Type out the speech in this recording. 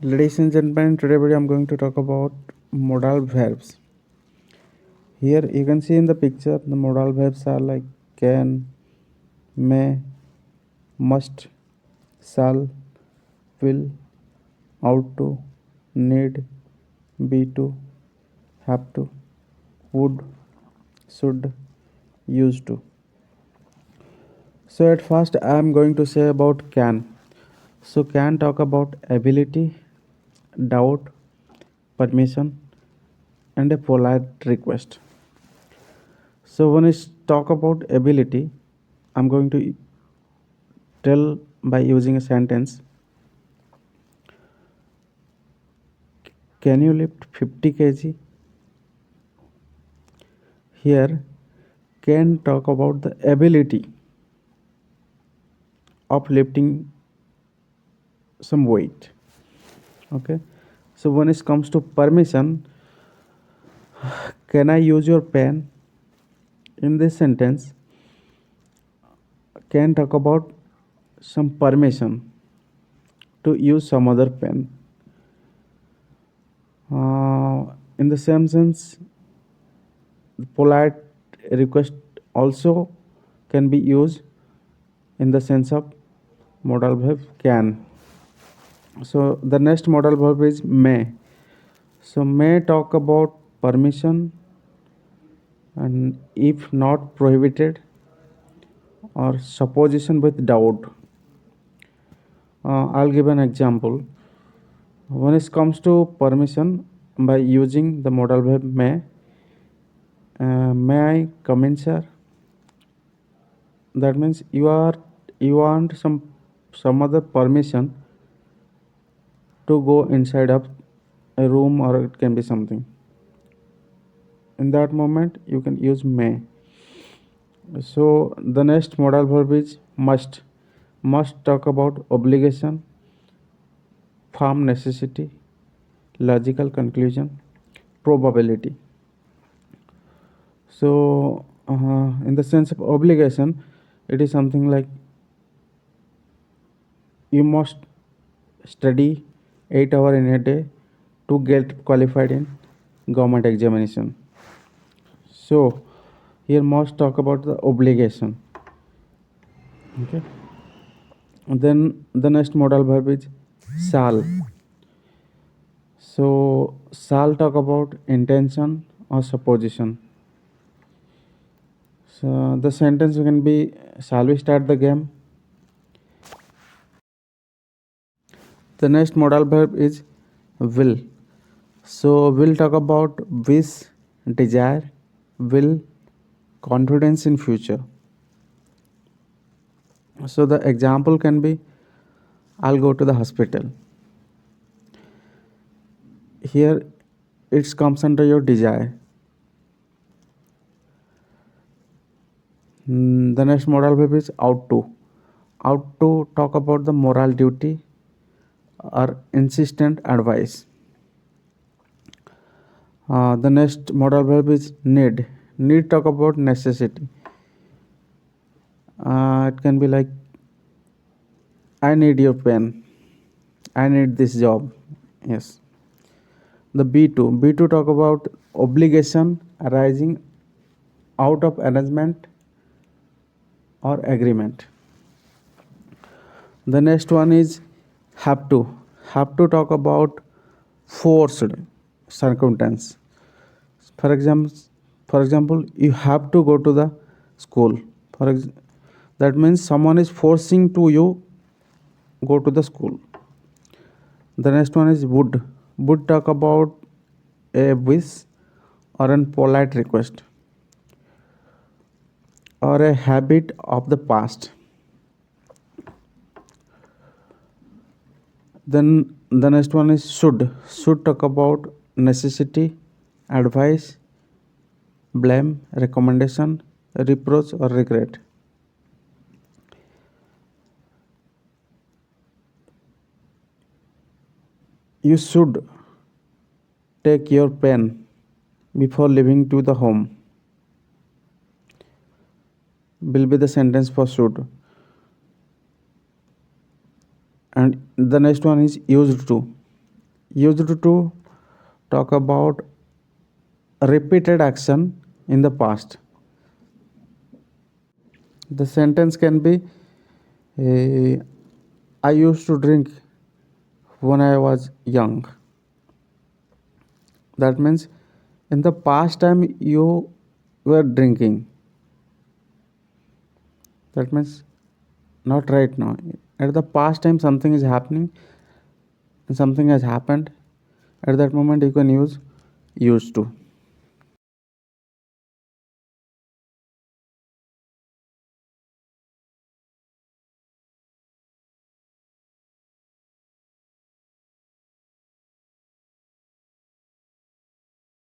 Ladies and gentlemen, today video I'm going to talk about modal verbs. Here you can see in the picture the modal verbs are like can, may, must, shall, will, ought to, need, be to, have to, would, should, used to. So at first I am going to say about can. So can talk about ability, doubt, permission, and a polite request. So when I talk about ability, I'm going to tell by using a sentence. Can you lift 50 kg? Here, can talk about the ability of lifting some weight. Okay. So when it comes to permission, can I use your pen? In this sentence, can talk about some permission to use some other pen. In the same sense, polite request also can be used in the sense of modal verb can. So the next modal verb is may. So may talk about permission and if not prohibited or supposition with doubt. I'll give an example. When it comes to permission, by using the modal verb may I come in, sir? That means you want some other permission to go inside of a room, or it can be something. In that moment you can use may. So the next modal verb is must talk about obligation, firm necessity, logical conclusion, probability. So in the sense of obligation, it is something like you must study 8 hours in a day to get qualified in government examination. So here must talk about the obligation. Okay. And then the next modal verb is shall. So shall talk about intention or supposition. So the sentence can be, shall we start the game? The next modal verb is will. So will talk about wish, desire, will, confidence in future. So the example can be, I'll go to the hospital. Here it comes under your desire. The next modal verb is ought to. Ought to talk about the moral duty or insistent advice. The next modal verb is need. Need talk about necessity. It can be like, I need your pen. I need this job. Yes. The B2 talk about obligation arising out of arrangement or agreement. The next one is have to. Have to talk about forced circumstance. For example, you have to go to the school. That means someone is forcing to you go to the school. The next one is would. Would talk about a wish or a polite request or a habit of the past. Then the next one is should. Should talk about necessity, advice, blame, recommendation, reproach, or regret. You should take your pen before leaving to the home. Will be the sentence for should. And the next one is used to. used to talk about repeated action in the past. The sentence can be I used to drink when I was young. That means in the past time you were drinking. That means not right now. At the past time something is happening and something has happened. At that moment you can use used to.